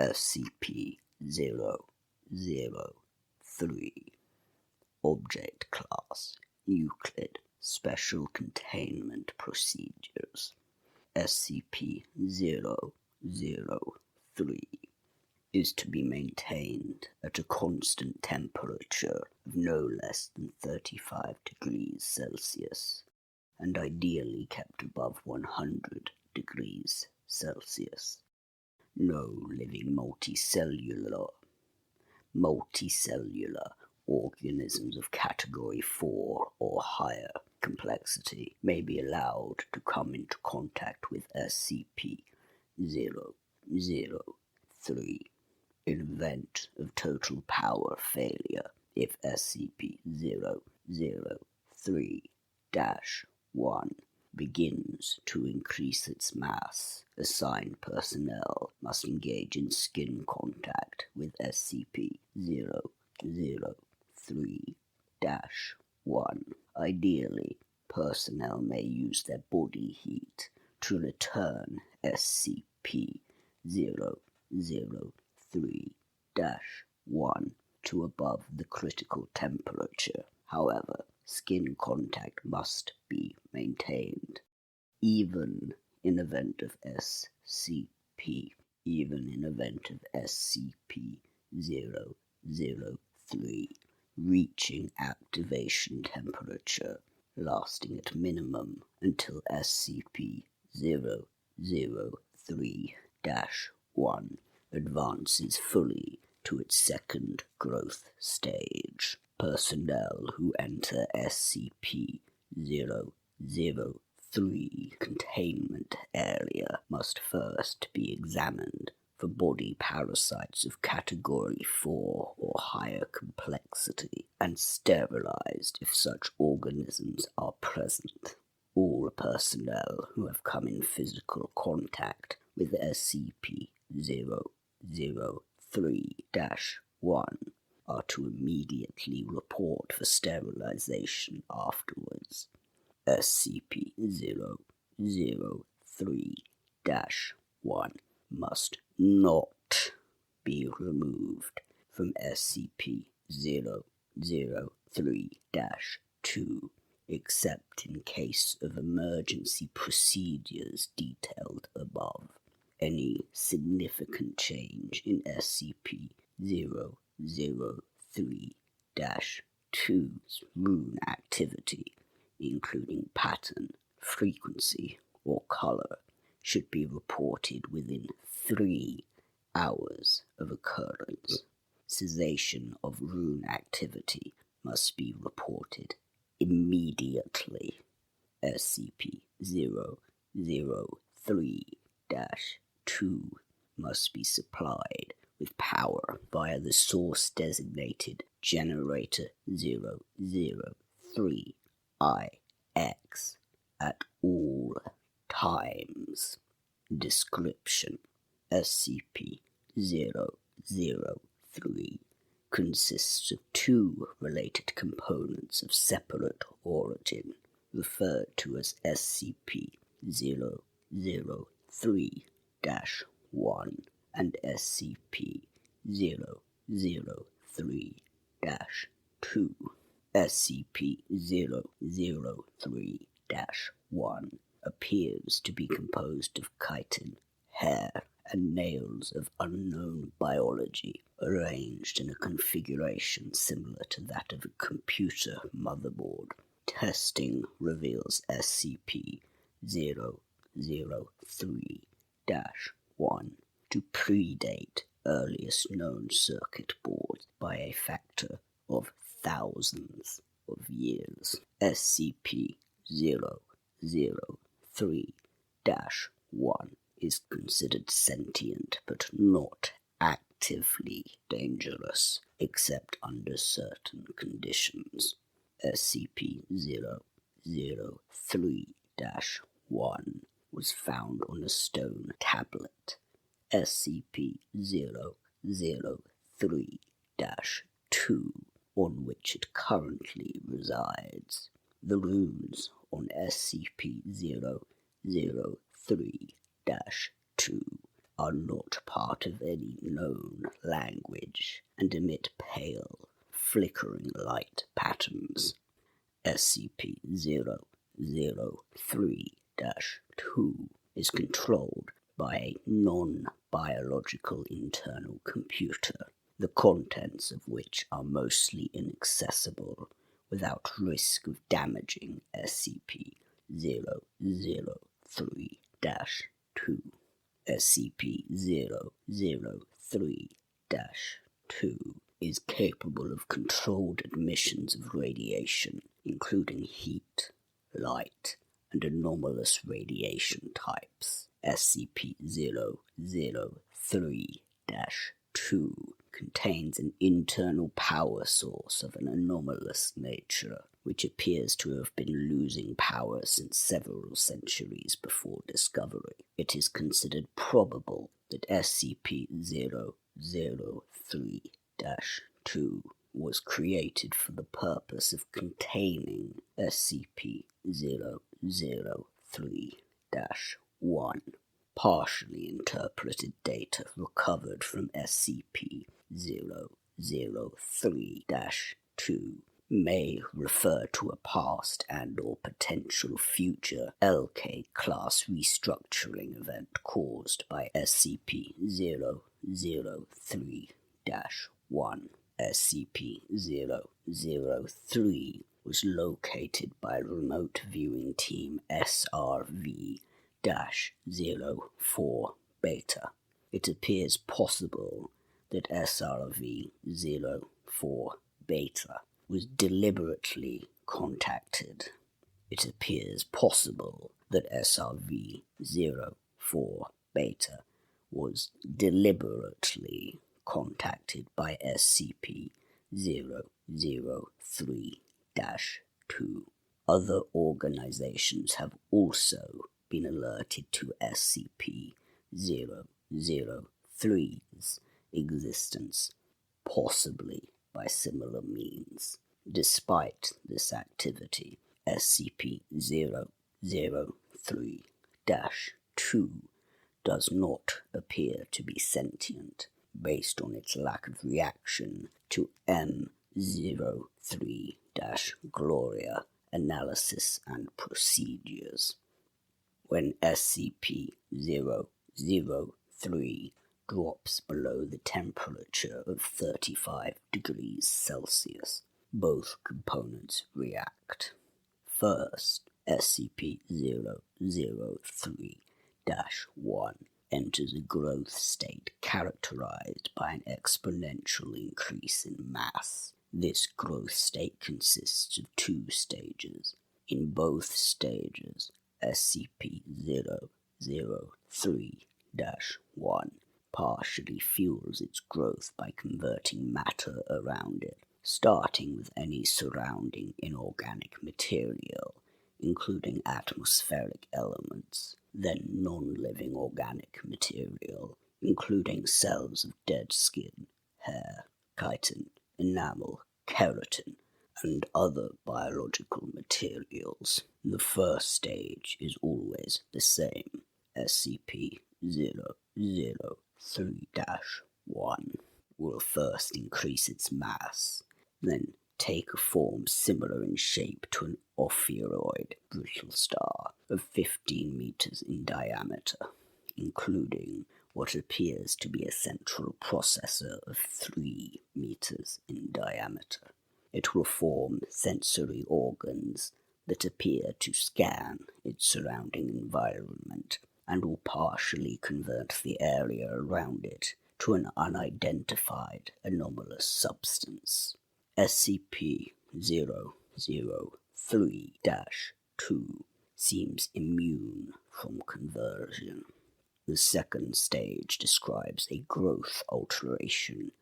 SCP-003 Object Class Euclid Special Containment Procedures. SCP-003 is to be maintained at a constant temperature of no less than 35 degrees Celsius, and ideally kept above 100 degrees Celsius. No living multicellular organisms of Category 4 or higher complexity may be allowed to come into contact with SCP-003 in event of total power failure. If SCP-003-1 begins to increase its mass, assigned personnel must engage in skin contact with SCP-003-1. Ideally, personnel may use their body heat to return SCP-003-1 to above the critical temperature. However, skin contact must be maintained, even in event of SCP-003 reaching activation temperature, lasting at minimum until SCP-003-1 advances fully to its second growth stage. Personnel who enter SCP-003 containment area must first be examined for body parasites of Category 4 or higher complexity and sterilized if such organisms are present. All personnel who have come in physical contact with SCP-003-1 are to immediately report for sterilization afterwards. SCP-003-1 must not be removed from SCP-003-2 except in case of emergency procedures detailed above. Any significant change in SCP-003-2's rune activity, including pattern, frequency, or color, should be reported within 3 hours of occurrence. Cessation of rune activity must be reported immediately. SCP-003-2 must be supplied with power via the source-designated Generator 003-IX at all times. Description: SCP-003 consists of 2 related components of separate origin, referred to as SCP-003-1 and SCP-003-2. SCP-003-1 appears to be composed of chitin, hair, and nails of unknown biology, arranged in a configuration similar to that of a computer motherboard. Testing reveals SCP-003-1 to predate earliest known circuit boards by a factor of thousands of years. SCP-003-1 is considered sentient but not actively dangerous, except under certain conditions. SCP-003-1 was found on a stone tablet. SCP-003-2, on which it currently resides. The runes on SCP-003-2 are not part of any known language and emit pale, flickering light patterns. SCP-003-2 is controlled by a non-biological internal computer, the contents of which are mostly inaccessible without risk of damaging SCP-003-2. SCP-003-2 is capable of controlled emissions of radiation, including heat, light, and anomalous radiation types. SCP-003-2 contains an internal power source of an anomalous nature, which appears to have been losing power since several centuries before discovery. It is considered probable that SCP-003-2 was created for the purpose of containing SCP-003-1. Partially interpreted data recovered from SCP-003-2 may refer to a past and/or potential future LK-class restructuring event caused by SCP-003-1. SCP-003 was located by remote viewing team SRV-04 Beta. It appears possible that SRV-04 Beta was deliberately contacted. It appears possible that SRV-04 Beta was deliberately contacted by SCP-003-2. Other organizations have also been alerted to SCP-003's existence, possibly by similar means. Despite this activity, SCP-003-2 does not appear to be sentient, based on its lack of reaction to M03-Gloria analysis and procedures. When SCP-003 drops below the temperature of 35 degrees Celsius, both components react. First, SCP-003-1 enters a growth state characterized by an exponential increase in mass. This growth state consists of two stages. In both stages, SCP-003-1 partially fuels its growth by converting matter around it, starting with any surrounding inorganic material, including atmospheric elements, then non-living organic material, including cells of dead skin, hair, chitin, enamel, keratin, and other biological materials. The first stage is always the same. SCP-003-1 will first increase its mass, then take a form similar in shape to an ophiuroid brittle star of 15 meters in diameter, including what appears to be a central processor of 3 meters in diameter. It will form sensory organs that appear to scan its surrounding environment and will partially convert the area around it to an unidentified anomalous substance. SCP-003-2 seems immune from conversion. The second stage describes a growth alteration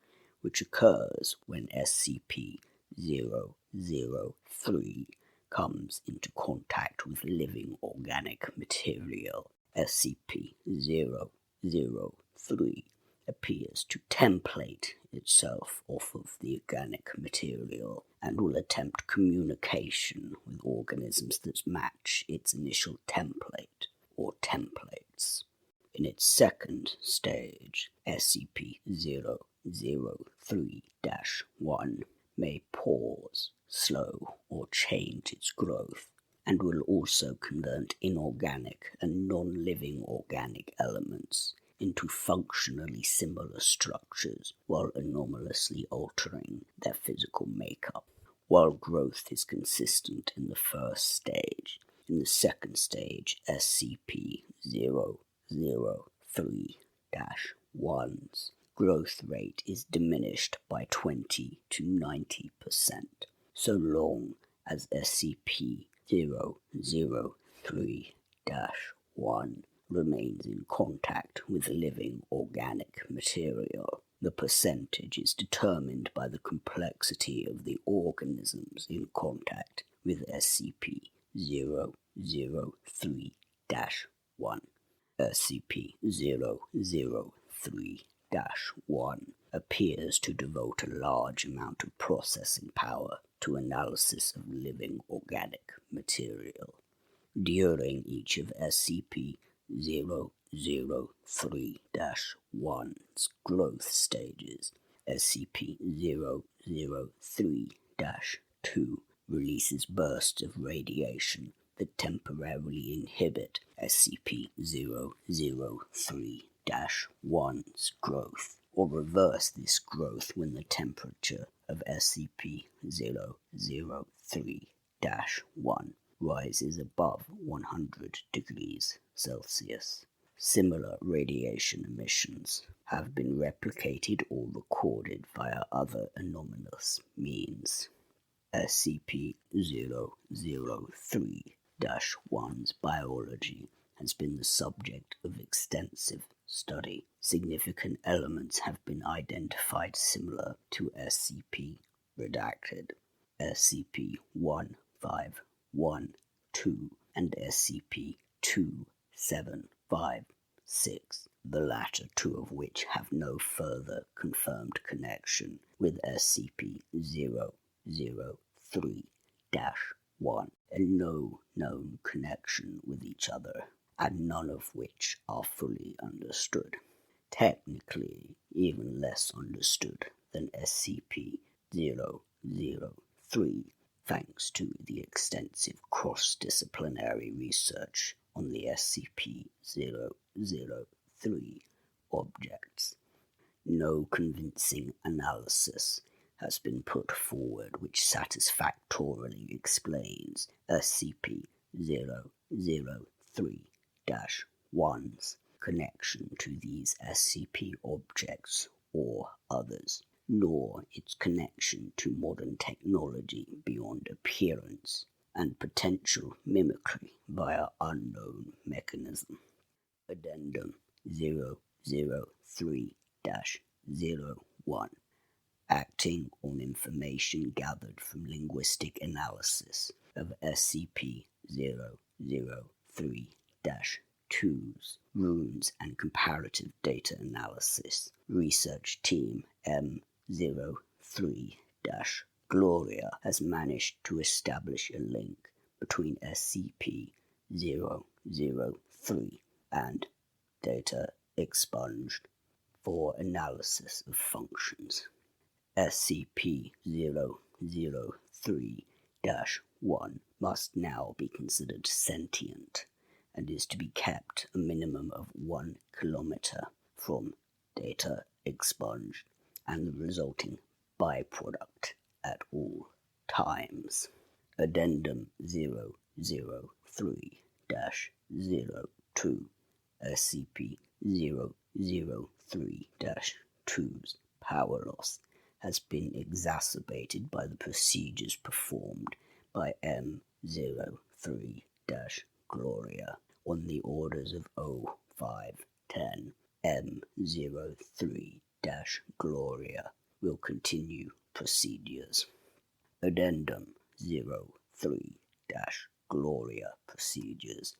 which occurs when SCP-003 comes into contact with living organic material. SCP-003 appears to template itself off of the organic material and will attempt communication with organisms that match its initial template or templates. In its second stage, SCP-003-1 may pause, slow, or change its growth, and will also convert inorganic and non-living organic elements into functionally similar structures while anomalously altering their physical makeup. While growth is consistent in the first stage, in the second stage, SCP-003-1's growth rate is diminished by 20 to 90%, so long as SCP-003-1 remains in contact with living organic material. The percentage is determined by the complexity of the organisms in contact with SCP-003-1. SCP-003-1 appears to devote a large amount of processing power to analysis of living organic material. During each of SCP-003-1's growth stages, SCP-003-2 releases bursts of radiation that temporarily inhibit SCP-003-1's growth, or reverse this growth when the temperature of SCP-003-1 rises above 100 degrees Celsius. Similar radiation emissions have been replicated or recorded via other anomalous means. SCP-003-1's biology has been the subject of extensive study. Significant elements have been identified similar to SCP-redacted, SCP-1512, and SCP-2756, the latter two of which have no further confirmed connection with SCP-003-1, and no known connection with each other, and none of which are fully understood. Technically, even less understood than SCP-003, thanks to the extensive cross-disciplinary research on the SCP-003 objects. No convincing analysis has been put forward which satisfactorily explains SCP-003-1's connection to these SCP objects or others, nor its connection to modern technology beyond appearance and potential mimicry via unknown mechanism. Addendum 003-01. Acting on information gathered from linguistic analysis of SCP-003-2's runes and comparative data analysis, Research Team M03-Gloria has managed to establish a link between SCP-003 and data expunged for analysis of functions. SCP-003-1 must now be considered sentient and is to be kept a minimum of 1 kilometer from data expunged and the resulting byproduct at all times. Addendum 003-02. SCP-003-2's power loss has been exacerbated by the procedures performed by M03-Gloria on the orders of O510. M03-Gloria will continue procedures. Addendum 03-Gloria procedures.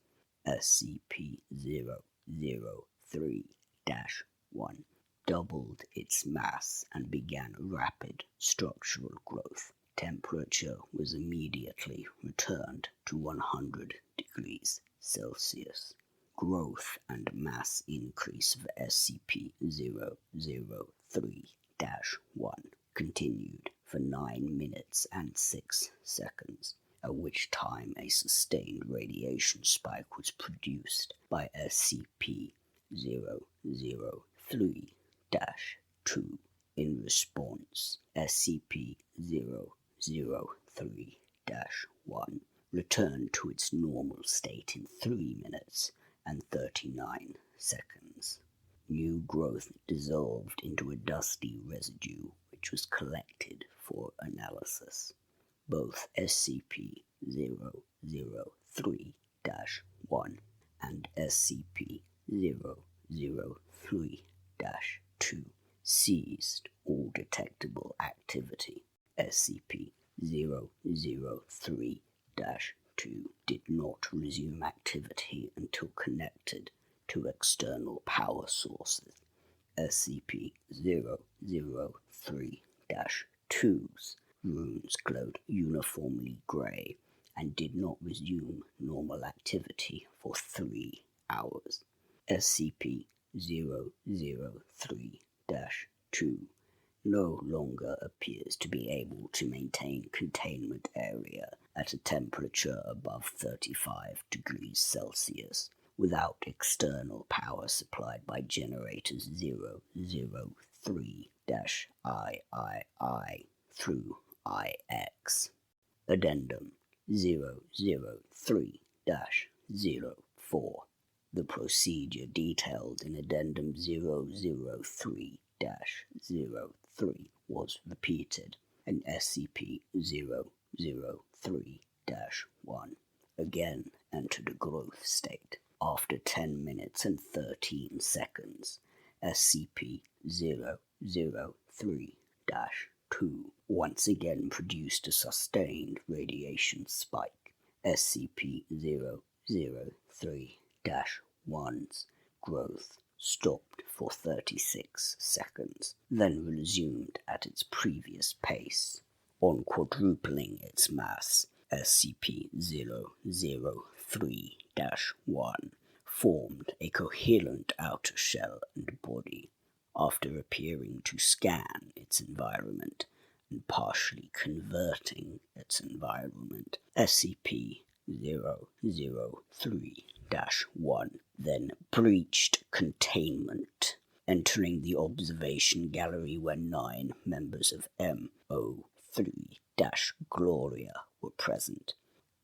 SCP-003-1 doubled its mass and began rapid structural growth. Temperature was immediately returned to 100 degrees Celsius. growth and mass increase of SCP-003-1 continued for 9 minutes and 6 seconds, at which time a sustained radiation spike was produced by SCP-003-2. In response, SCP-003-1 returned to its normal state in 3 minutes and 39 seconds. New growth dissolved into a dusty residue which was collected for analysis. Both SCP-003-1 and SCP-003-2 ceased all detectable activity. SCP-003-2 did not resume activity until connected to external power sources. SCP-003-2's runes glowed uniformly grey and did not resume normal activity for 3 hours. SCP-003-2 no longer appears to be able to maintain containment area at a temperature above 35 degrees Celsius without external power supplied by generators 003-III through IX. Addendum 003-04. The procedure detailed in Addendum 003-03 was repeated, and SCP-003-1 again entered a growth state. After 10 minutes and 13 seconds, SCP-003-2 once again produced a sustained radiation spike. SCP-003-1's growth stopped for 36 seconds, then resumed at its previous pace. On quadrupling its mass, SCP-003-1 formed a coherent outer shell and body. After appearing to scan its environment and partially converting its environment, SCP-003-1 then breached containment, entering the observation gallery where 9 members of MO3-Gloria were present.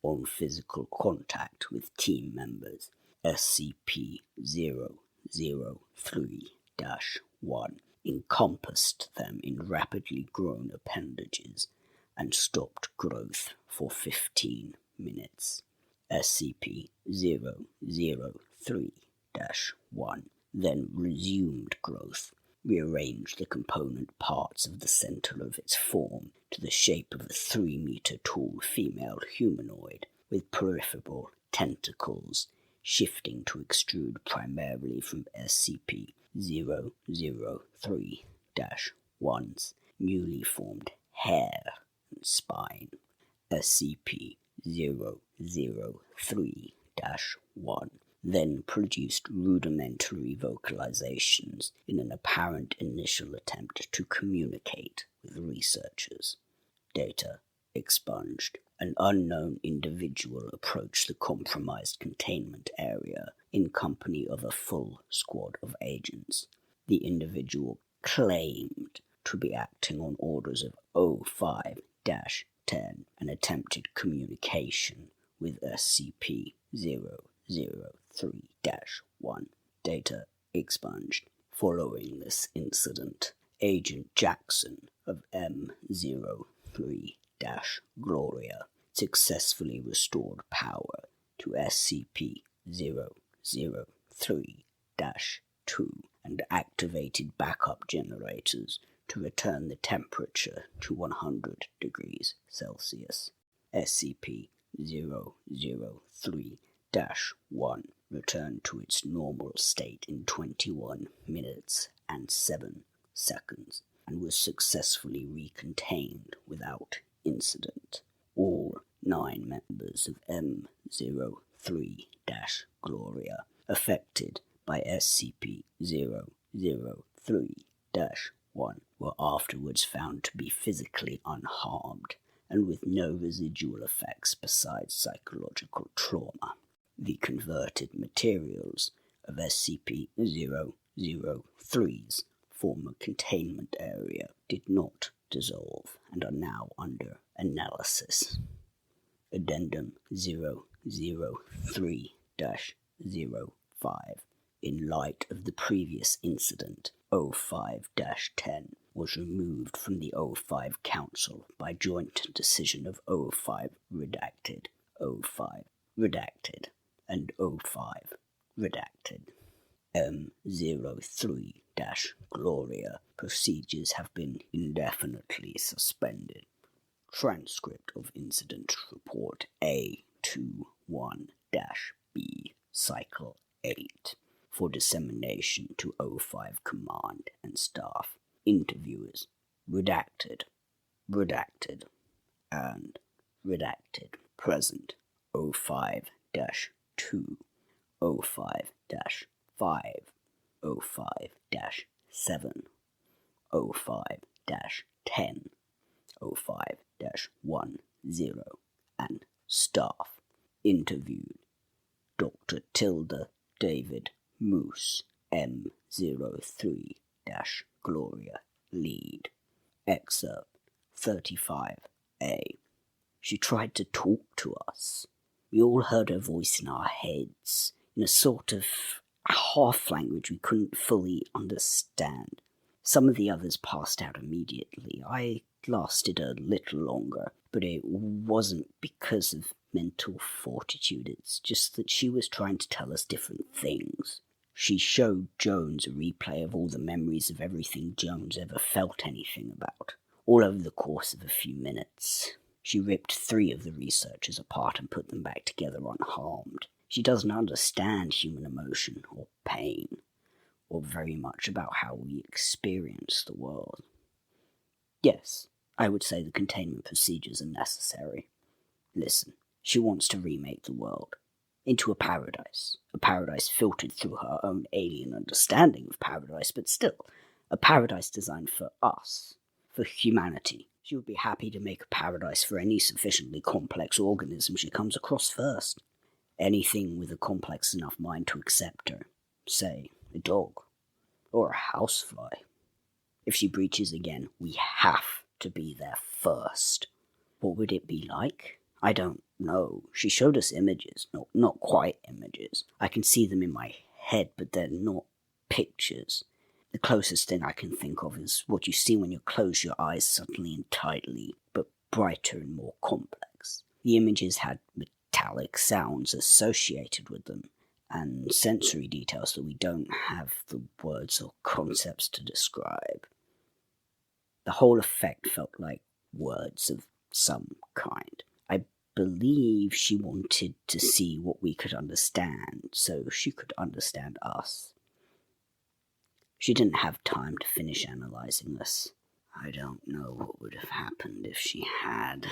On physical contact with team members, SCP-003-1 encompassed them in rapidly grown appendages and stopped growth for 15 minutes. SCP-003-1 then resumed growth, rearranged the component parts of the center of its form to the shape of a 3-meter-tall female humanoid with peripheral tentacles, shifting to extrude primarily from SCP-003-1's newly formed hair and spine. SCP-003-1 then produced rudimentary vocalizations in an apparent initial attempt to communicate with researchers. Data expunged. An unknown individual approached the compromised containment area in company of a full squad of agents. The individual claimed to be acting on orders of O5-10 and attempted communication with SCP-003-1. Data expunged. Following this incident, Agent Jackson of M03-Gloria successfully restored power to SCP-003-2 and activated backup generators to return the temperature to 100 degrees Celsius. SCP-003-1 returned to its normal state in 21 minutes and 7 seconds and was successfully recontained without incident. All 9 members of M03-Gloria affected by SCP-003-1 were afterwards found to be physically unharmed and with no residual effects besides psychological trauma. The converted materials of SCP-003's former containment area did not dissolve and are now under analysis. Addendum 003-05. In light of the previous incident, 05-10 was removed from the 05 Council by joint decision of 05 redacted, 05 redacted, and 05 redacted. M03-Gloria procedures have been indefinitely suspended. Transcript of Incident Report A21-B, Cycle 8, for dissemination to 05 Command and Staff. Interviewers redacted, redacted, and redacted. Present 05-2, 05-5, 05-7, 05-10, 05-10, and staff. Interviewed Dr. Tilda David Moose, M03-Gloria, lead. Excerpt 35A. She tried to talk to us. We all heard her voice in our heads, in a sort of half language we couldn't fully understand. Some of the others passed out immediately. I lasted a little longer, but it wasn't because of mental fortitude, it's just that she was trying to tell us different things. She showed Jones a replay of all the memories of everything Jones ever felt anything about, all over the course of a few minutes. She ripped 3 of the researchers apart and put them back together unharmed. She doesn't understand human emotion or pain, or very much about how we experience the world. Yes, I would say the containment procedures are necessary. Listen, she wants to remake the world into a paradise filtered through her own alien understanding of paradise, but still, a paradise designed for us, for humanity. She would be happy to make a paradise for any sufficiently complex organism she comes across first. Anything with a complex enough mind to accept her. Say, a dog. Or a housefly. If she breaches again, we have to be there first. What would it be like? I don't know. She showed us images. No, not quite images. I can see them in my head, but they're not pictures. The closest thing I can think of is what you see when you close your eyes suddenly and tightly, but brighter and more complex. The images had metallic sounds associated with them, and sensory details that we don't have the words or concepts to describe. The whole effect felt like words of some kind. I believe she wanted to see what we could understand, so she could understand us. She didn't have time to finish analyzing us. I don't know what would have happened if she had.